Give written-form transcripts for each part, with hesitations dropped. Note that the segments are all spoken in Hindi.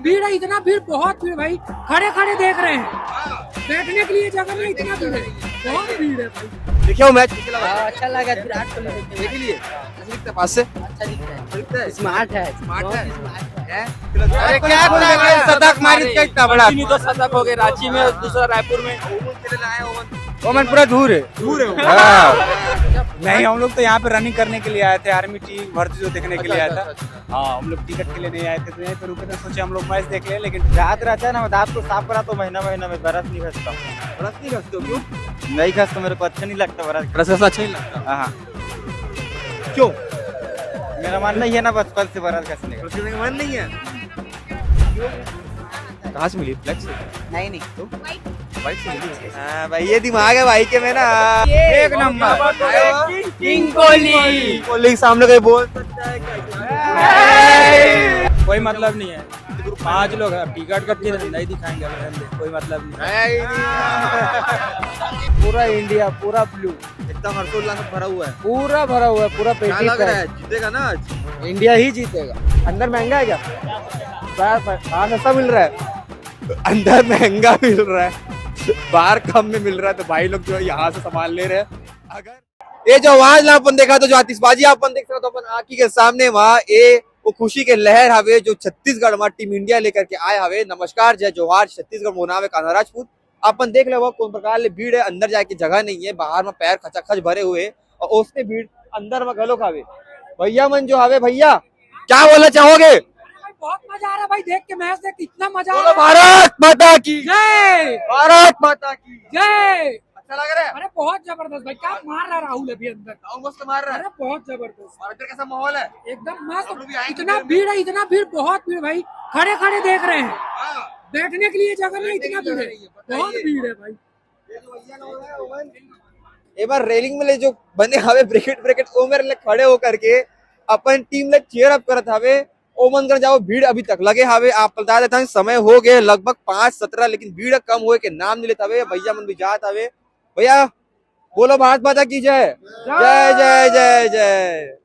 भीड़ है, इतना भीड़, बहुत भीड़ भाई, खड़े खड़े देख रहे हैं, बैठने के लिए जगह नहीं, इतना भीड़ है, बहुत भीड़ है भाई। देखिए वो मैच कैसे लगा? अच्छा लगा, विराट कोहली देख लिए कैसे दिखता है पास से? अच्छा दिखता दिखता है है, स्मार्ट है, स्मार्ट है। है। अरे क्या शतक मारी क्या इतना बड़ा? नहीं तो शतक हो गए रांची में, दूसरा रायपुर में। ओमन खेलने आए ओमन ओमन पूरा दूर है। दूर है हाँ। नहीं, हम लोग तो यहाँ पे रनिंग करने के लिए आए थे, आर्मी टीम भर्ती जो देखने के लिए आया था। हाँ, हम लोग टिकट के लिए नहीं आए थे, तो यहीं पे रुके थे, सोचे हम लोग मैच देख ले, लेकिन दांत रहता है ना, दांत को साफ करा तो महीना महीना में बरस नहीं घसता। बरस नहीं घसते हो क्यों? नहीं घसता, मेरे को अच्छा नहीं लगता बरस। बरस ऐसा अच्छा नहीं लगता। हाँ, क्यों? मेरा मानना ही है ना, बचपन से बरस घसने का। बरस करने का मन नहीं है? कहाँ से मिली? फ्लेक्स से? नहीं तो बाइक से मिली? हाँ भाई, ये दिमाग है भाई के में ना, एक नंबर किंग कोहली। कोहली के सामने कोई बोल सकता है क्या? कोई मतलब नहीं है, 5 लोग हैं, टिकट कट के नहीं दिखाएंगे, कोई मतलब नहीं। पूरा इंडिया, पूरा ब्लू, एकदम हर्षोल्लास से भरा हुआ है। पूरा भरा हुआ है, पूरा क्या पेटी लग रहा है, जीतेगा ना आज? इंडिया ही जीतेगा। अंदर महंगा है क्या? बाहर सस्ता मिल रहा है। अंदर महंगा मिल रहा है, बाहर कम में मिल रहा है, तो भाई लोग जो है यहाँ से सामान ले रहे हैं। अगर ये जो आवाज ना अपन देखा, तो जो आतिशबाजी अपन देख रहा, तो अपन आंखी के सामने वहाँ ये वो खुशी के लहर हवे जो छत्तीसगढ़ में टीम इंडिया लेकर के आए हवे। नमस्कार, जय जोहार, छत्तीसगढ़ मोना में कान्हा राजपूत। अपन देख ले वो कौन प्रकार ले भीड़ है, अंदर जाके जगह नहीं है, बाहर में पैर खचाखच भरे हुए, और उसने भीड़ अंदर में गलो खावे। भैया मन जो हवे, भैया क्या बोलना चाहोगे? बहुत मजा आ रहा है भाई, देख के मैच देख के इतना मजा आ बोलो रहा है। भारत माता की जय भारत माता की जय। अच्छा लग रहा है? अरे बहुत जबरदस्त भाई, क्या मार रहा है राहुल अभी अंदर, गाँव मस्त मार रहा है। अरे बहुत जबरदस्त, और इधर कैसा माहौल है? एकदम हम लोग भी मस्त, आएंगे इतना फिर। भीड़ है, इतना भीड़, बहुत भीड़ भाई, खड़े खड़े देख रहे हैं, हाँ, बैठने के लिए जगह नहीं, इतना भीड़ है, बहुत भीड़ है भाई। एक बार रेलिंग में ले जो बने हवे ब्रैकेट ब्रैकेट ओ मेरे ले खड़े होकर के अपन टीम ले चीयर अप करत हवे। ओमन कर जाओ, भीड़ अभी तक लगे हवे। आप बता देता हूं, समय हो गए लगभग 5:17, लेकिन भीड़ कम हुए के नाम नहीं लेता हवे। भैया मन भी जात हवे। भैया बोलो भारत माता की जय, जय जय जय जय।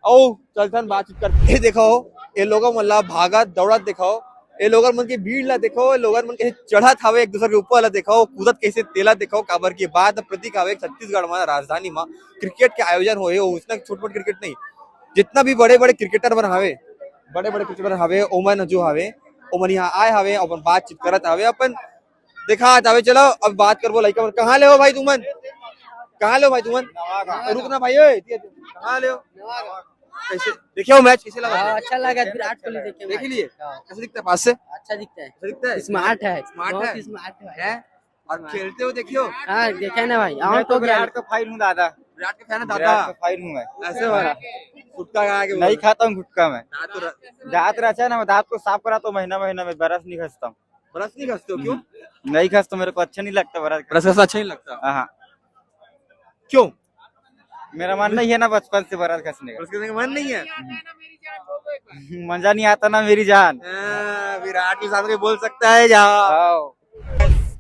ओ चलथन बातचीत करते देखो, ये लोगों मल्ला भागत दौड़त देखो, ये लोगन मन के भीड़ ला देखो, ये लोगन मन के चढ़त हवे एक दूसरे के ऊपर ला देखो, कूदत कैसे तेला देखो। काबर की बात प्रतीक हवे छत्तीसगढ़ में राजधानी में क्रिकेट के आयोजन होए, उसने छोट मोट क्रिकेट नहीं, जितना भी बड़े बड़े क्रिकेटर बन हवे, बड़े बड़े क्रिकेटर हवे, ओमन जो हवे, ओमन यहाँ आए हवे, अपन बातचीत करत हवे, अपन देखा हवे। चलो अब बात करबो लइका मन। कहाँ ले हो भाई तुमन? कहाँ ले हो भाई तुमन? रुकना भाई, ओए कहाँ ले हो? कैसे देखिए मैच कैसे लगा? अच्छा लगा, विराट कोहली देख लिए कैसे दिखता है पास से? अच्छा दिखता है, कैसे दिखता है? स्मार्ट है, स्मार्ट बहुत है। ही स्मार्ट है और खेलते हो देखियो। हाँ देखे ना भाई, मैं और तो तो विराट का फाइन हूँ दादा, विराट के फैन है विराट दादा? का फाइन हूँ मैं। ऐसे वाला गुटखा खा के नहीं खाता हूँ गुटखा मैं। तो दांत रहता है ना, दांत को साफ करा तो महीना महीना में बरस नहीं घसता। बरस नहीं घसते हो क्यों? नहीं घसता, मेरे को अच्छा नहीं लगता बरस। बरस ऐसा अच्छा नहीं लगता। हाँ, क्यों? मेरा मानना ही है ना, बचपन से बरस घसने बरस करने का मन नहीं है? का। मजा नहीं आता ना मेरी जान। विराट के सामने बोल सकता है जहाँ। आओ।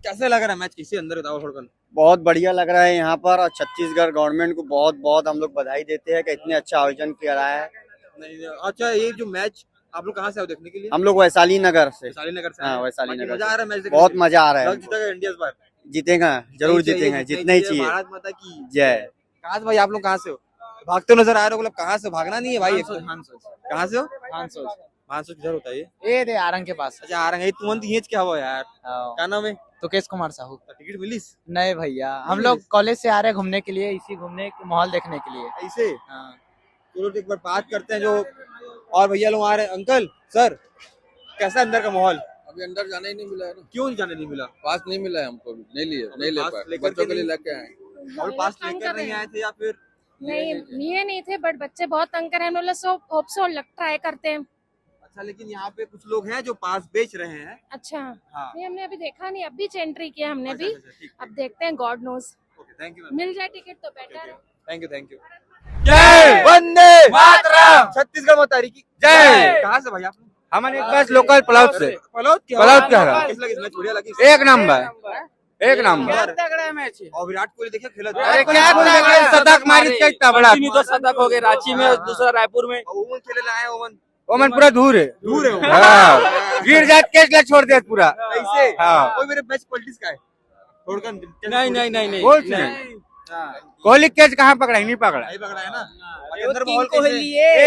कैसे लग रहा है मैच? किसी अंदर बताओ थोड़ा। बहुत बढ़िया लग रहा है यहाँ पर, और छत्तीसगढ़ गवर्नमेंट को बहुत बहुत हम लोग बधाई देते हैं कि इतने अच्छा आयोजन किया रहा है। नहीं, अच्छा ये जो मैच आप लोग कहाँ से आओ देखने के लिए? हम लोग वैशाली नगर से। वैशाली नगर से। हाँ, आए। वैशाली बाकी नगर मजा से। आ रहा है मैच देखने बहुत में? मजा आ रहा है। जीतेगा इंडिया इस बार? जीतेगा, जरूर जीतेंगे, जीतना ही चाहिए। भारत माता की जय। कहाँ से भाई आप लोग? कहाँ से हो? भागते हो नजर आ रहे हो, मतलब कहाँ से? भागना नहीं है भाई। कहाँ से हो? मानसून किधर होता है ये? ये दे आरंग के पास। अच्छा आ रहे हैं तुरंत ही क्या हुआ यार? क्या नाम है? तुकेश कुमार साहू। टिकट मिलीस? नहीं भैया, हम लोग कॉलेज से आ रहे हैं घूमने के लिए, इसी घूमने माहौल देखने के लिए। ऐसे हाँ। चलो एक बार बात करते हैं जो और भैया लोग आ रहे हैं। अंकल सर, कैसा अंदर का माहौल? अभी अंदर जाने ही नहीं मिला है ना, क्यों जाने नहीं मिला? पास नहीं मिला है हमको, नहीं लिए, नहीं ले पास पाए, लेकर बच्चों के के लिए नहीं- लेके आए। और पास लेकर नहीं आए थे या फिर? नहीं लिए नहीं थे, बट बच्चे बहुत तंग कर रहे हैं, हम लोग सब होप सो ट्राई करते हैं। अच्छा, लेकिन यहाँ पे कुछ लोग हैं जो पास बेच रहे हैं। अच्छा हाँ। नहीं, हमने अभी देखा नहीं, अभी एंट्री किया हमने भी, अच्छा, ठीक, अब देखते हैं, God knows okay, thank you मिल जाए टिकट तो बेटर है। Thank you thank you. जय वंदे मातरम। छत्तीसगढ़ माता की जय। कहाँ से भाई आप? हमारे पास लोकल पलाव से। पलौद पलौद क्या है? कैसी लगी मैच? बढ़िया लगी? एक नंबर, एक नंबर। और विराट कोहली देखिए खेला। अरे क्या शतक मारी क्या इतना बड़ा? नहीं तो शतक हो गए रांची में, दूसरा रायपुर में। ओमन खेले आए, ओमन ओमन पूरा दूर है। दूर है हाँ, गिर जात केस ला छोड़ दिया पूरा। ऐसे हाँ। कोई मेरे बेस्ट पॉलिटिक्स का है छोड़कर नहीं नहीं नहीं नहीं बोल कोहली कैच कहाँ पकड़ा? नहीं पकड़ा। नहीं पकड़ा है ना बाकी अंदर माहौल कैसे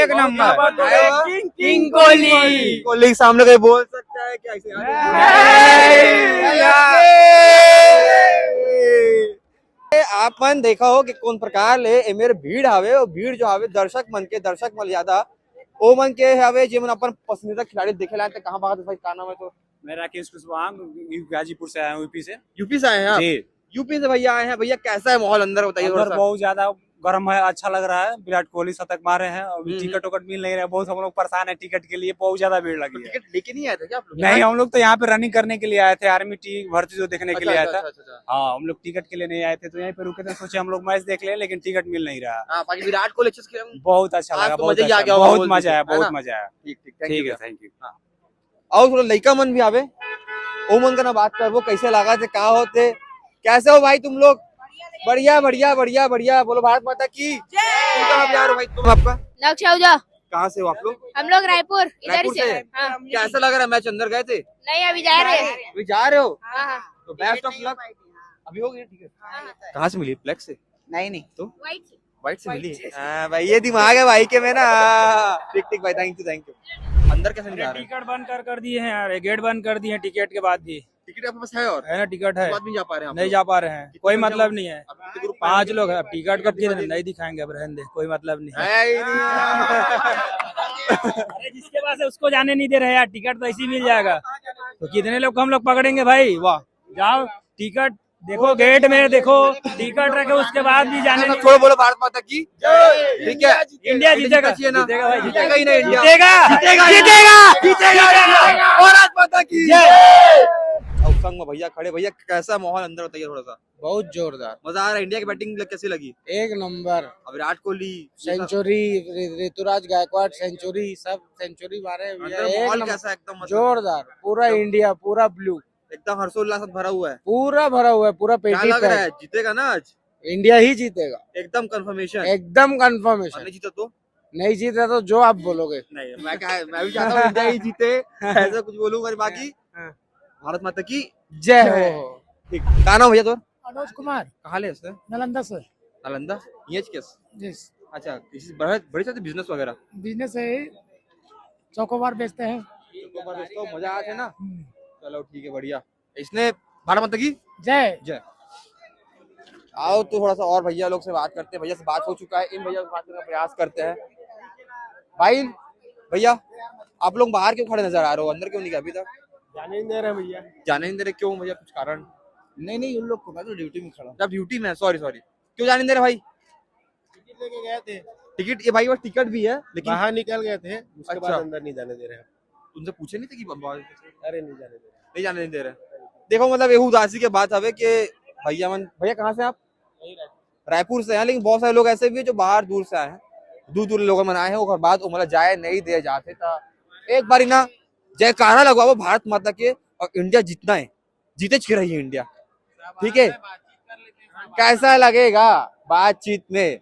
एक नंबर आया हुआ? किंग कोहली। कोहली के सामने कोई बोल सकता है क्या ऐसे आपन देखा हो कि कौन प्रकार ले ए मेरे भीड़ हवे और भीड़ जो हवे दर्शक मन ज्यादा ओ मन के हवे जेमन अपन पसंदीदा खिलाड़ी देखे लाए थे कहां भागा भाई का नाम है तो मैं राकेश कुशवाहा गाजीपुर से आया हूँ, यूपी से। यूपी से आए हैं आप जी। यूपी से भैया आए हैं भैया कैसा है माहौल अंदर बताइए थोड़ा अंदर सा बहुत ज्यादा गर्म है, अच्छा लग रहा है। विराट कोहली शतक मारे हैं और टिकट उकट मिल नहीं रहा है, बहुत हम लोग परेशान है टिकट के लिए, बहुत ज्यादा भीड़ लगी है। टिकट लेके नहीं आए थे क्या आप लोग नहीं, हम लोग तो यहाँ पे रनिंग करने के लिए आए थे, आर्मी टी भर्ती जो देखने के लिए आया था। अच्छा। हाँ, हम लोग टिकट के लिए नहीं आए थे, तो यहीं पे रुके थे, सोचे हम लोग मैच देख ले, लेकिन टिकट मिल नहीं रहा। हाँ बाकी विराट कोहली अच्छे से खेले बहुत अच्छा आज लगा, तो बहुत मजा ही आ अच्छा, गया होगा बहुत बोल मजा आया, दीजिए, है बहुत ना? मजा आया। ठीक ठीक है, थैंक यू। और थोड़ा लड़का मन भी आवे ओ मन का ना बात कर वो कैसे लगा थे कहाँ होते कैसे हो भाई तुम लोग बढ़िया बढ़िया बढ़िया बढ़िया बोलो भारत माता की तुम कहाँ पे आ रहे हो भाई तुम आपका लक्ष्य आहुजा कहाँ से हो आप लोग हम लोग रायपुर इधर रायपुर से से हाँ। कैसा लग रहा है मैच अंदर गए थे नहीं अभी जा रहे हैं अभी जा रहे हो हाँ हाँ तो बेस्ट ऑफ लक अभी हो गया ठीक है कहाँ से मिली फ्लेक्स से नहीं तो वाइट व्हाइट से मिली हाँ भाई ये दिमाग है भाई के में ना ठीक ठीक भाई थैंक यू अंदर कैसे नहीं जा रहे टिकट बंद कर दिए हैं यार, गेट बंद कर दिए हैं टिकट के बाद भी। टिकट आपके पास है और है ना, टिकट है, बाद नहीं जा पा रहे हैं आप नहीं लोग? जा पा रहे हैं, कोई कितने मतलब लोग? नहीं है। अब कितने ग्रुप 5 लोग हैं, अब टिकट कब किए नहीं दिखाएंगे, अब रहने दे, कोई मतलब नहीं है। है ही नहीं अरे जिसके पास है उसको जाने नहीं दे रहे यार, टिकट तो ऐसे ही मिल जाएगा। तो कितने लोग हम लोग पकड़ेंगे भाई? वाह, जाओ टिकट देखो, गेट में देखो, टिकट रखे उसके बाद भी जाने नहीं। छोड़ो बोलो भारत माता की ठीक है इंडिया जीतेगा, चाहिए ना जीतेगा भाई, जीतेगा ही ना इंडिया जीतेगा, जीतेगा भारत माता की अब संग में भैया खड़े भैया कैसा माहौल अंदर बताइए थोड़ा सा बहुत जोरदार, मजा आ रहा है इंडिया की बैटिंग कैसी लगी एक नंबर। अब विराट कोहली सेंचुरी, ऋतुराज गायकवाड़ सेंचुरी, सब सेंचुरी मारे हुए हैं। अंदर एक माहौल नंबर, कैसा है एकदम मतलब जोरदार, पूरा इंडिया, पूरा ब्लू, एकदम हर्षोल्लास से भरा हुआ है पूरा भरा हुआ है, पूरा क्या पेटी लग रहा पैक। है जीतेगा ना आज इंडिया ही जीतेगा, एकदम कंफर्मेशन एकदम और कंफर्मेशन। नहीं जीता तो नहीं जीता तो जो आप बोलोगे। नहीं मैं भी चाहता हूँ इंडिया ही जीते ऐसा कुछ बोलूंगा बाकी भारत माता की जय हो। ठीक कहा नाम भैया तो मनोज कुमार कहाँ ले उसने नालंदा से नालंदा ये केस जिस अच्छा किसी बड़े से बिजनेस वगैरह बिजनेस है चौकोबार बेचते हैं तो दोस्तों मजा आते ना चलो ठीक है बढ़िया इसने भारत माता की जय जय आओ तो थोड़ा सा और भैया लोग से बात करते हैं भैया से बात हो चुका है इन भैया से बात करने का प्रयास करते हैं भाई भैया आप लोग बाहर क्यों खड़े नजर आ रहे हो अंदर क्यों नहीं गए अभी तक जाने नहीं दे रहे भैया। जाने नहीं दे रहे क्यों भैया कुछ कारण नहीं उन लोग को मैं तो ड्यूटी में खड़ा जब ड्यूटी में सॉरी क्यों जाने नहीं दे रहे भाई टिकट लेके गए थे, टिकट ये भाई वो टिकट भी है लेकिन बाहर निकल गए थे, उसके अच्छा। बाद अंदर नहीं जाने दे रहे। उनसे पूछे नहीं थे कि अरे नहीं जाने दे रहे। नहीं जाने नहीं दे रहे देखो मतलब ये उदासी की बात है कि भैया कहाँ से आप रायपुर से हैं लेकिन बहुत सारे लोग ऐसे भी है जो बाहर दूर से आए हैं दूर लोग मन आए हैं और बाद मतलब जाए नहीं दे जाते था एक बार ना जयकारा लगवाओ भारत माता के और इंडिया जीतना है जीते छिड़ रही है इंडिया ठीक है कैसा लगेगा बातचीत में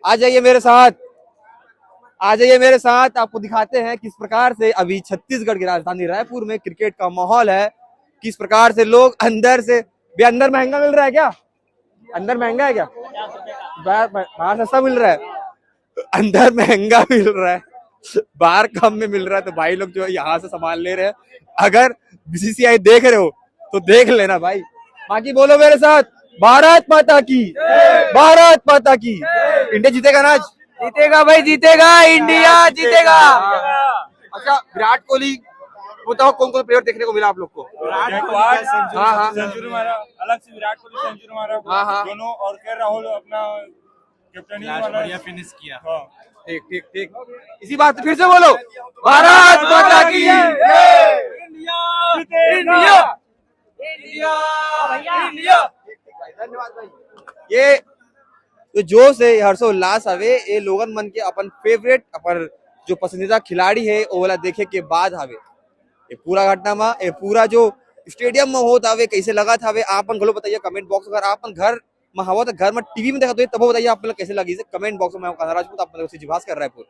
आ जाइए मेरे साथ आपको दिखाते हैं किस प्रकार से अभी छत्तीसगढ़ की राजधानी रायपुर में क्रिकेट का माहौल है किस प्रकार से लोग अंदर से भी अंदर महंगा मिल रहा है क्या अंदर महंगा है क्या बाहर सस्ता मिल रहा है अंदर महंगा मिल रहा है बाहर कम में मिल रहा है तो भाई लोग जो है यहाँ से सामान ले रहे हैं अगर बीसीसीआई देख रहे हो तो देख लेना भाई बाकी बोलो मेरे साथ भारत माता की इंडिया जीतेगा ना आज जीतेगा भाई, जीतेगा, इंडिया जीतेगा। अच्छा विराट कोहली बताओ कौन कौन प्लेयर देखने को मिला आप लोग को हाँ सेंचुरी मारा, अलग से विराट कोहली सेंचुरी मारा, हाँ दोनों, और के राहुल अपना कैप्टन बढ़िया फिनिश किया। ठीक इसी बात फिर से बोलो भारत माता की इंडिया धन्यवाद भाई ये तो जोश है हर्षोल्लास हवे ये लोगन मन के अपन फेवरेट अपन जो पसंदीदा खिलाड़ी है वो वाला देखे के बाद हवे ये पूरा घटना में ये पूरा जो स्टेडियम में होता हवे कैसे लगा था आपन गलो बताइए कमेंट बॉक्स अगर आपन घर में हवा तो घर में टीवी में देखा तो तब बताइए आप कैसे लगी कमेंट बॉक्स में राजपूत आप भास्कर रायपुर।